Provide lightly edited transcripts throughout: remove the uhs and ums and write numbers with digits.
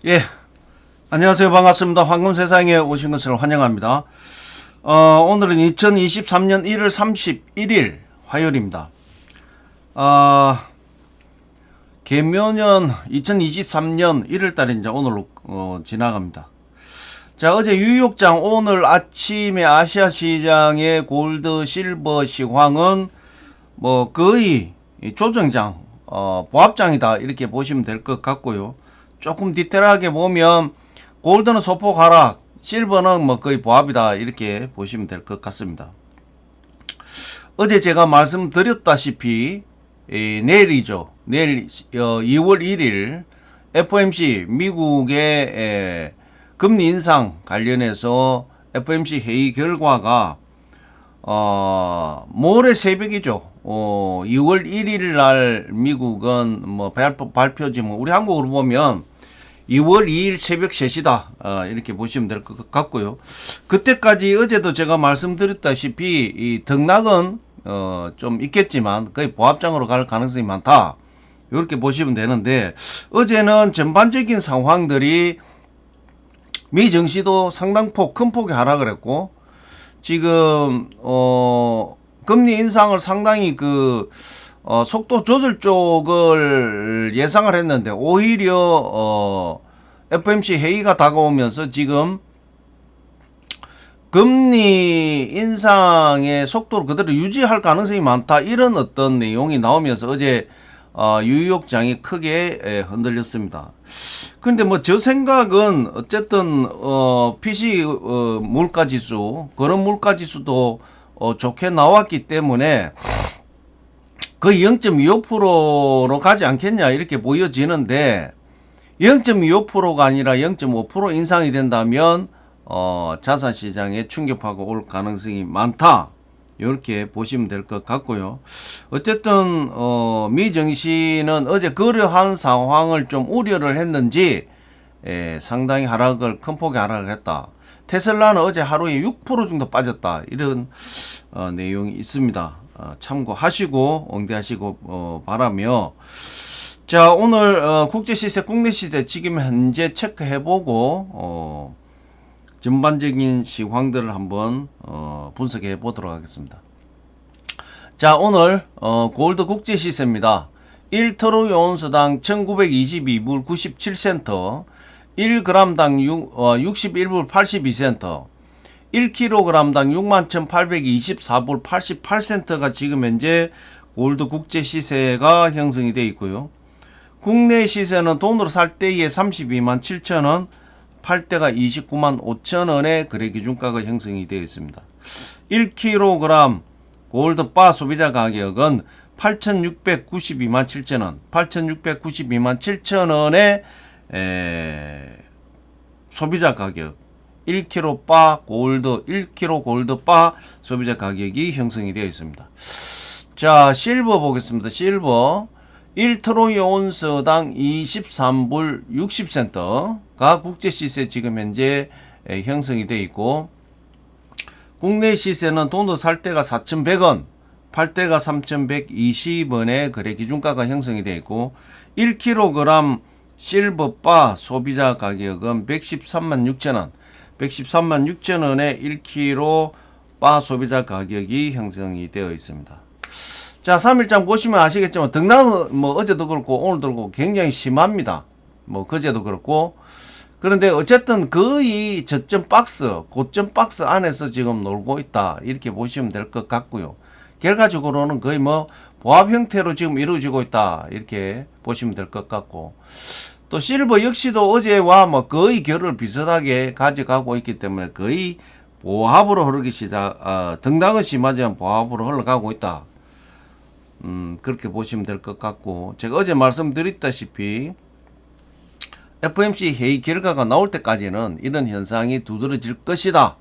예, 안녕하세요. 반갑습니다. 황금세상에 오신 것을 환영합니다. 오늘은 2023년 1월 31일 화요일입니다. 개묘년 2023년 1월달에 이제 오늘로 지나갑니다. 자, 어제 뉴욕장 오늘 아침에 아시아 시장의 골드, 실버, 시황은 뭐 거의 조정장, 보합장이다 이렇게 보시면 될 것 같고요. 조금 디테일하게 보면 골드는 소폭 하락, 실버는 뭐 거의 보합이다 이렇게 보시면 될 것 같습니다. 어제 제가 말씀드렸다시피 내일이죠. 내일 2월 1일 FOMC 미국의 금리 인상 관련해서 FOMC 회의 결과가 모레 새벽이죠. 2월 1일 날 미국은 뭐 발표지 뭐 우리 한국으로 보면 2월 2일 새벽 3시다. 이렇게 보시면 될 것 같고요. 그때까지 어제도 제가 말씀드렸다시피 이 등락은 좀 있겠지만 거의 보합장으로 갈 가능성이 많다. 이렇게 보시면 되는데 어제는 전반적인 상황들이 미 증시도 상당폭 큰 폭의 하락을 했고 지금 금리 인상을 상당히 속도 조절 쪽을 예상을 했는데 오히려 FOMC 회의가 다가오면서 지금 금리 인상의 속도를 그대로 유지할 가능성이 많다 이런 어떤 내용이 나오면서 어제 뉴욕장이 크게 흔들렸습니다. 근데 뭐 저 생각은 어쨌든 PC 물가지수 그런 물가지수도 좋게 나왔기 때문에 거의 0.25%로 가지 않겠냐 이렇게 보여지는데 0.25%가 아니라 0.5% 인상이 된다면 자산시장에 충격파가 올 가능성이 많다 이렇게 보시면 될 것 같고요. 어쨌든 미 증시는 어제 거래한 상황을 좀 우려를 했는지 상당히 하락을 큰 폭의 하락을 했다. 테슬라는 어제 하루에 6% 정도 빠졌다 이런 내용이 있습니다. 참고하시고 응대하시고 바라며 자 오늘 국제시세 국내시세 지금 현재 체크해보고 전반적인 시황들을 한번 분석해 보도록 하겠습니다. 자 오늘 골드 국제시세입니다. 1트로이 온스당 1922불 97센트 1g당 61불 82센트 1kg당 61,824불 88센트가 지금 현재 골드 국제 시세가 형성이 되어 있고요. 국내 시세는 돈으로 살 때에 32만 7천원, 팔 때가 29만 5천원의 거래 기준가가 형성이 되어 있습니다. 1kg 골드 바 소비자 가격은 8,692만 7천원, 8,692만 7천원의 소비자 가격 1kg 바 골드 1kg 골드 바 소비자 가격이 형성이 되어 있습니다. 자 실버 보겠습니다. 실버 1트로이 온스당 23불 60센트가 국제 시세 지금 현재 형성이 되어 있고 국내 시세는 돈으로 살 때가 4,100원 팔 때가 3,120원의 거래 기준가가 형성이 되어 있고 1kg 실버 바 소비자 가격은 113만 6천원 113만 6천원의 1kg 바 소비자 가격이 형성이 되어 있습니다. 자 3일장 보시면 아시겠지만 등락은 뭐 어제도 그렇고 오늘도 그렇고 굉장히 심합니다. 뭐 그제도 그렇고 그런데 어쨌든 거의 저점 박스 고점 박스 안에서 지금 놀고 있다 이렇게 보시면 될 것 같고요. 결과적으로는 거의 뭐 보합 형태로 지금 이루어지고 있다 이렇게 보시면 될 것 같고 또 실버 역시도 어제와 뭐 거의 결을 비슷하게 가져가고 있기 때문에 거의 보합으로 흐르기 등락은 심하지만 보합으로 흘러가고 있다. 그렇게 보시면 될 것 같고 제가 어제 말씀드렸다시피 FOMC 회의 결과가 나올 때까지는 이런 현상이 두드러질 것이다.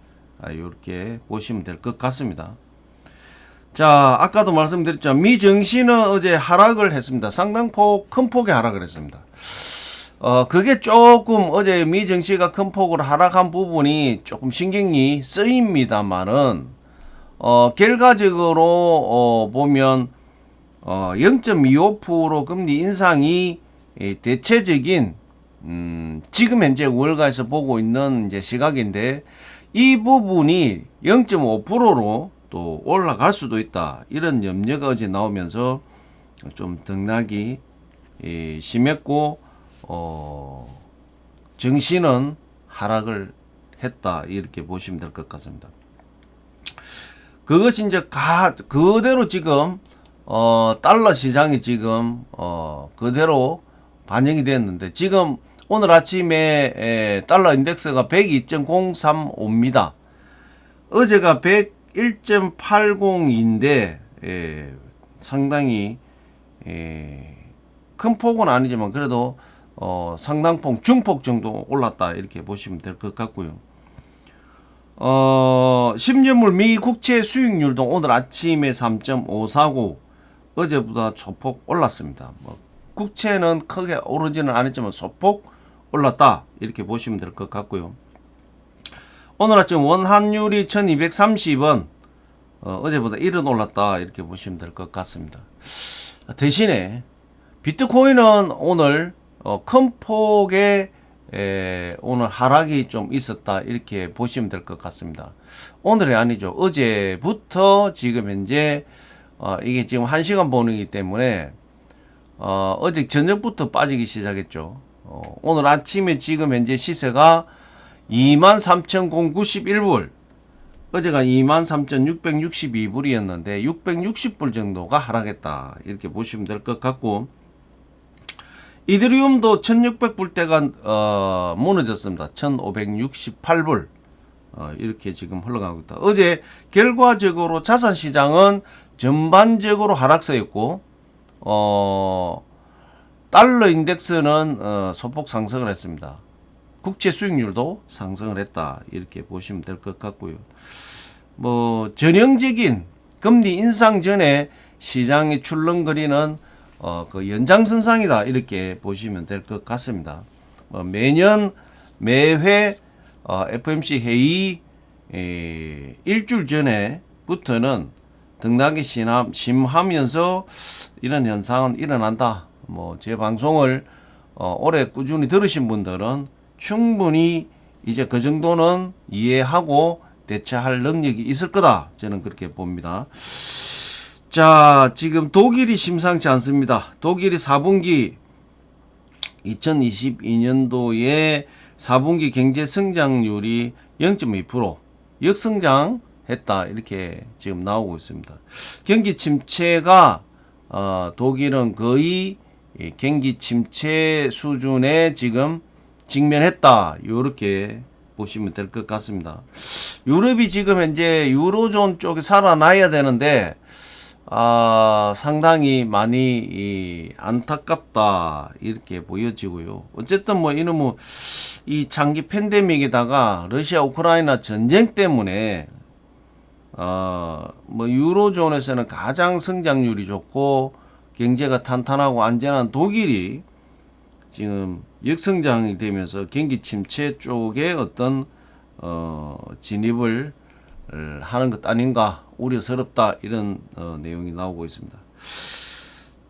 이렇게 보시면 될 것 같습니다. 자 아까도 말씀드렸지만 미 증시는 어제 하락을 했습니다. 상당폭 큰 폭의 하락을 했습니다. 그게 조금 어제 미 증시가 큰 폭으로 하락한 부분이 조금 신경이 쓰입니다만은 결과적으로 보면 0.25% 금리 인상이 대체적인 지금 현재 월가에서 보고 있는 이제 시각인데 이 부분이 0.5%로 또 올라갈 수도 있다. 이런 염려가 어제 나오면서 좀 등락이 심했고 정신은 하락을 했다. 이렇게 보시면 될 것 같습니다. 그것이 이제 그대로 지금 달러 시장이 지금 그대로 반영이 됐는데 지금 오늘 아침에 달러 인덱스가 102.035입니다. 어제가 101.80인데 상당히 큰 폭은 아니지만 그래도 상당폭 중폭 정도 올랐다 이렇게 보시면 될 것 같고요. 10년물 미 국채 수익률도 오늘 아침에 3.549 어제보다 소폭 올랐습니다. 국채는 크게 오르지는 않았지만 소폭 올랐다 이렇게 보시면 될 것 같고요. 오늘 아침 원환율이 1230원 어제보다 1원 올랐다 이렇게 보시면 될 것 같습니다. 대신에 비트코인은 오늘 큰 폭의 오늘 하락이 좀 있었다 이렇게 보시면 될 것 같습니다. 오늘이 아니죠. 어제부터 지금 현재 이게 지금 1시간 보는기 때문에 어제 저녁부터 빠지기 시작했죠. 오늘 아침에 지금 현재 시세가 23,091불 어제가 23,662불이었는데 660불 정도가 하락했다 이렇게 보시면 될 것 같고 이더리움도 1600불대가 무너졌습니다. 1568불 이렇게 지금 흘러가고 있다. 어제 결과적으로 자산시장은 전반적으로 하락세였고 달러 인덱스는 소폭 상승을 했습니다. 국채 수익률도 상승을 했다 이렇게 보시면 될 것 같고요. 전형적인 금리 인상 전에 시장이 출렁거리는 그 연장선상이다 이렇게 보시면 될 것 같습니다. 매년 매회 FOMC 회의 일주일 전에부터는 등락이 심하면서 이런 현상은 일어난다. 제 방송을 오래 꾸준히 들으신 분들은 충분히 이제 그 정도는 이해하고 대처할 능력이 있을 거다. 저는 그렇게 봅니다. 자, 지금 독일이 심상치 않습니다. 독일이 4분기 2022년도에 4분기 경제 성장률이 0.2% 역성장했다. 이렇게 지금 나오고 있습니다. 경기 침체가 독일은 거의 경기 침체 수준에 지금 직면했다. 이렇게 보시면 될 것 같습니다. 유럽이 지금 현재 유로존 쪽에 살아나야 되는데 상당히 많이 안타깝다 이렇게 보여지고요. 어쨌든 이놈의 이 장기 팬데믹에다가 러시아 우크라이나 전쟁 때문에 유로존에서는 가장 성장률이 좋고 경제가 탄탄하고 안전한 독일이 지금 역성장이 되면서 경기 침체 쪽에 어떤 진입을 하는 것 아닌가 우려스럽다 이런 내용이 나오고 있습니다.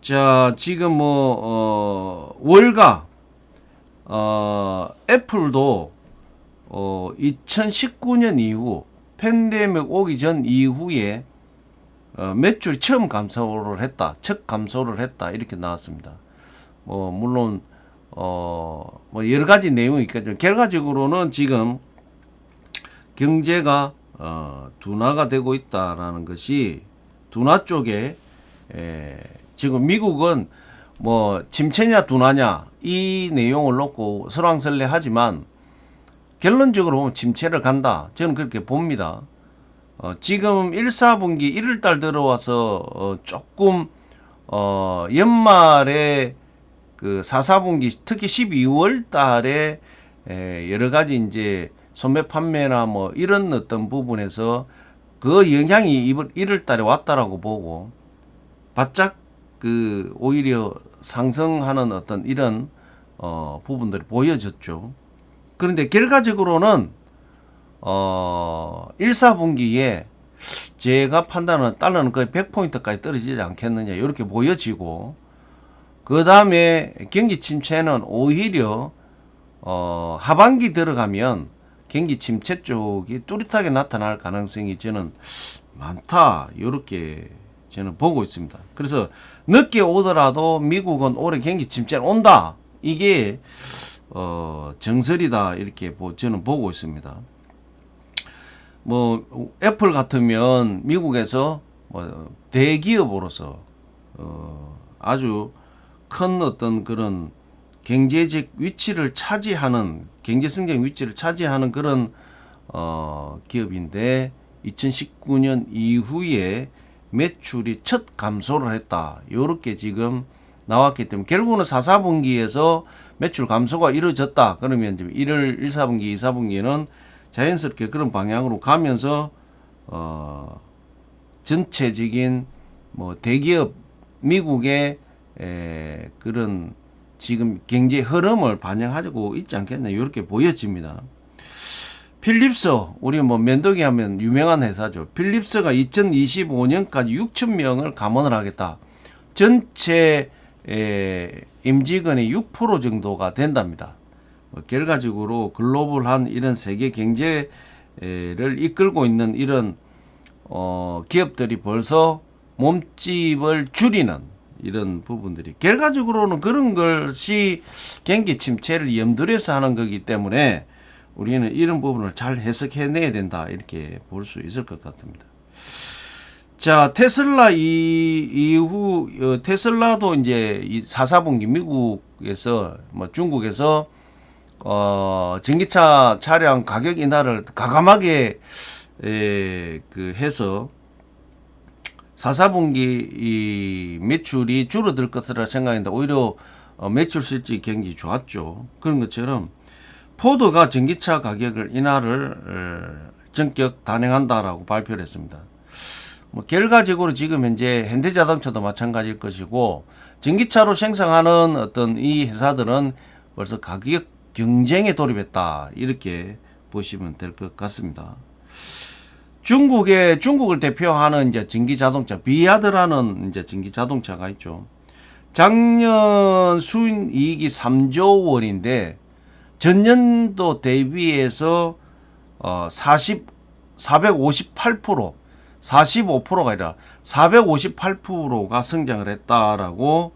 자, 지금 월가 애플도 2019년 이후 팬데믹 오기 전 이후에 매출이 처음 감소를 했다. 첫 감소를 했다. 이렇게 나왔습니다. 물론 여러 가지 내용이 있겠죠. 결과적으로는 지금 경제가 둔화가 되고 있다라는 것이 둔화 쪽에 지금 미국은 침체냐 둔화냐 이 내용을 놓고 설왕설래하지만 결론적으로 침체를 간다. 저는 그렇게 봅니다. 지금 1, 4분기 1월달 들어와서 조금 연말에 그 4, 4분기 특히 12월 달에 여러 가지 이제 소매 판매나 이런 어떤 부분에서 그 영향이 1월 달에 왔다라고 보고 바짝 그 오히려 상승하는 어떤 이런 부분들이 보여졌죠. 그런데 결과적으로는 1, 4분기에 제가 판단하는 달러는 거의 100포인트까지 떨어지지 않겠느냐 이렇게 보여지고 그 다음에 경기 침체는 오히려 하반기 들어가면 경기 침체 쪽이 뚜렷하게 나타날 가능성이 저는 많다. 이렇게 저는 보고 있습니다. 그래서 늦게 오더라도 미국은 올해 경기 침체는 온다. 이게 정설이다. 이렇게 저는 보고 있습니다. 뭐 애플 같으면 미국에서 대기업으로서 아주 큰 어떤 그런 경제적 위치를 차지하는 경제성장 위치를 차지하는 그런 기업인데 2019년 이후에 매출이 첫 감소를 했다. 요렇게 지금 나왔기 때문에 결국은 4, 4분기에서 매출 감소가 이루어졌다. 그러면 이제 1월 1, 4분기, 2, 4분기는 자연스럽게 그런 방향으로 가면서 전체적인 뭐 대기업 미국의 그런 지금 경제 흐름을 반영하고 있지 않겠나 이렇게 보여집니다. 필립스 우리 뭐 면도기 하면 유명한 회사죠. 필립스가 2025년까지 6,000명을 감원을 하겠다. 전체 임직원의 6% 정도가 된답니다. 결과적으로 글로벌한 이런 세계 경제를 이끌고 있는 이런 기업들이 벌써 몸집을 줄이는 이런 부분들이 결과적으로는 그런 것이 경기 침체를 염두에 해서 하는 거기 때문에 우리는 이런 부분을 잘 해석해내야 된다 이렇게 볼 수 있을 것 같습니다. 자, 테슬라 이후 테슬라도 이제 4, 4분기 미국에서 뭐 중국에서 전기차 차량 가격 인하를 과감하게 해서 4, 4분기 이 매출이 줄어들 것이라 생각했는데 오히려 매출 실적이 굉장히 좋았죠. 그런 것처럼 포드가 전기차 가격을 인하를 전격 단행한다라고 발표를 했습니다. 뭐 결과적으로 지금 현재 현대자동차도 마찬가지일 것이고 전기차로 생산하는 어떤 이 회사들은 벌써 가격 경쟁에 돌입했다 이렇게 보시면 될 것 같습니다. 중국을 대표하는 이제 전기 자동차 비아드라는 이제 전기 자동차가 있죠. 작년 순이익이 3조 원인데 전년도 대비해서 458% 45%가 아니라 458%가 성장을 했다라고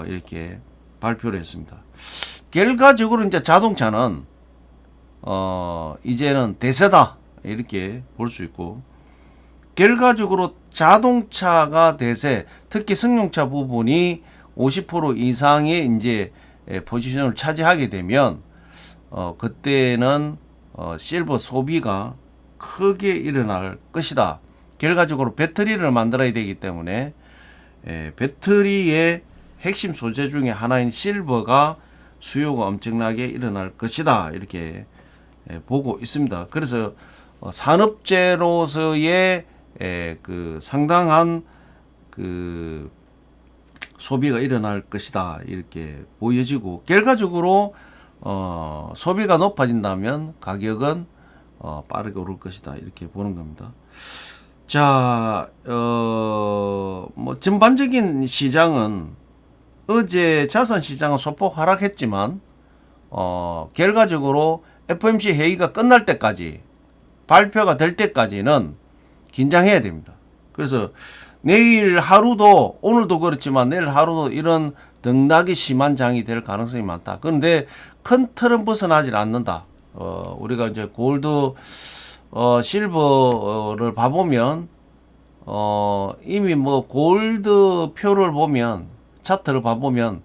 이렇게 발표를 했습니다. 결과적으로 이제 자동차는 이제는 대세다 이렇게 볼 수 있고 결과적으로 자동차가 대세 특히 승용차 부분이 50% 이상의 이제 포지션을 차지하게 되면 그때는 실버 소비가 크게 일어날 것이다. 결과적으로 배터리를 만들어야 되기 때문에 배터리의 핵심 소재 중에 하나인 실버가 수요가 엄청나게 일어날 것이다. 이렇게 보고 있습니다. 그래서 산업재로서의 그 상당한 그 소비가 일어날 것이다. 이렇게 보여지고 결과적으로 소비가 높아진다면 가격은 빠르게 오를 것이다. 이렇게 보는 겁니다. 자, 뭐 전반적인 시장은 어제 자산 시장은 소폭 하락했지만 결과적으로 FOMC 회의가 끝날 때까지 발표가 될 때까지는 긴장해야 됩니다. 그래서 내일 하루도 오늘도 그렇지만 내일 하루도 이런 등락이 심한 장이 될 가능성이 많다. 그런데 큰 틀은 벗어나질 않는다. 우리가 이제 골드 실버를 봐보면 이미 뭐 골드 표를 보면 차트를 봐보면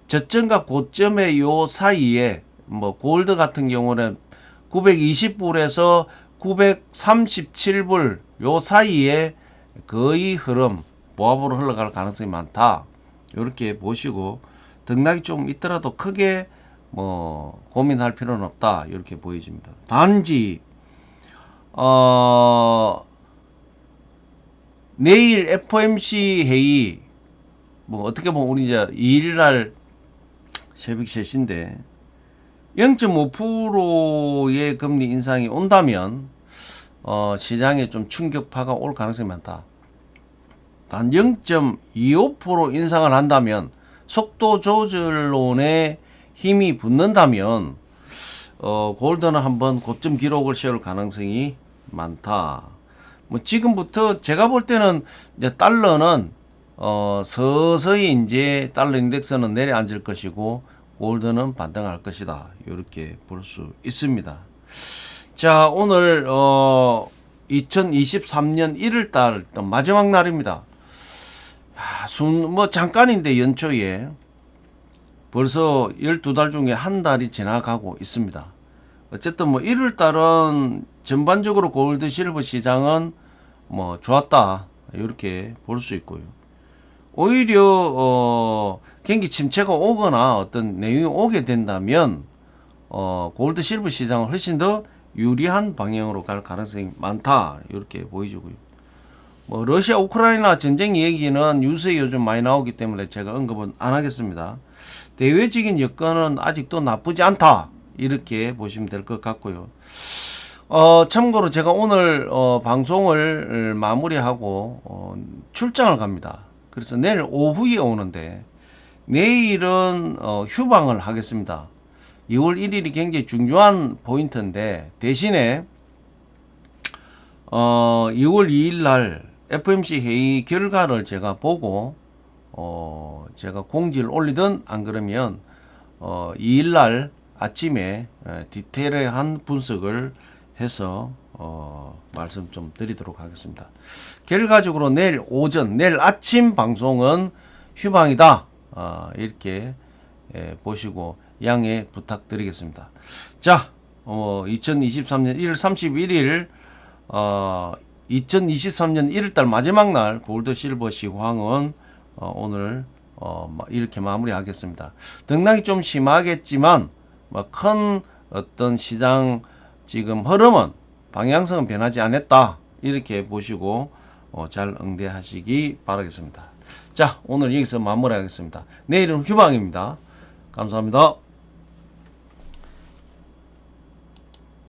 저점과 고점의 요 사이에 뭐 골드 같은 경우는 920불에서 937불 요 사이에 거의 흐름 보합으로 흘러갈 가능성이 많다. 이렇게 보시고 등락이 좀 있더라도 크게 뭐 고민할 필요는 없다. 이렇게 보여집니다. 단지 내일 FOMC 회의 뭐 어떻게 보면 우리 이제 2일날 새벽 3시인데 0.5%의 금리 인상이 온다면 시장에 좀 충격파가 올 가능성이 많다. 단 0.25% 인상을 한다면 속도 조절론에 힘이 붙는다면 골드는 한번 고점 기록을 세울 가능성이 많다. 뭐 지금부터 제가 볼 때는 이제 달러는 서서히 이제 달러 인덱스는 내려앉을 것이고 골드는 반등할 것이다. 이렇게 볼 수 있습니다. 자, 오늘 2023년 1월달 마지막 날입니다. 뭐 잠깐인데 연초에 벌써 12달 중에 한 달이 지나가고 있습니다. 어쨌든 뭐 1월달은 전반적으로 골드 실버 시장은 뭐 좋았다. 이렇게 볼 수 있고요. 오히려 경기 침체가 오거나 어떤 내용이 오게 된다면 골드 실버 시장은 훨씬 더 유리한 방향으로 갈 가능성이 많다. 이렇게 보여지고요. 뭐 러시아 우크라이나 전쟁 얘기는 뉴스에 요즘 많이 나오기 때문에 제가 언급은 안 하겠습니다. 대외적인 여건은 아직도 나쁘지 않다. 이렇게 보시면 될 것 같고요. 참고로 제가 오늘 방송을 마무리하고 출장을 갑니다. 그래서 내일 오후에 오는데 내일은 휴방을 하겠습니다. 2월 1일이 굉장히 중요한 포인트인데 대신에 2월 2일 날 FOMC 회의 결과를 제가 보고 제가 공지를 올리든 안 그러면 2일 날 아침에 디테일한 분석을 해서 말씀 좀 드리도록 하겠습니다. 결과적으로 내일 오전, 내일 아침 방송은 휴방이다. 이렇게 보시고 양해 부탁드리겠습니다. 자, 2023년 1월 31일 2023년 1월달 마지막 날 골드 실버 시황은 오늘 이렇게 마무리하겠습니다. 등락이 좀 심하겠지만 큰 어떤 시장 지금 흐름은 방향성은 변하지 않았다. 이렇게 보시고 잘 응대하시기 바라겠습니다. 자, 오늘 여기서 마무리하겠습니다. 내일은 휴방입니다. 감사합니다.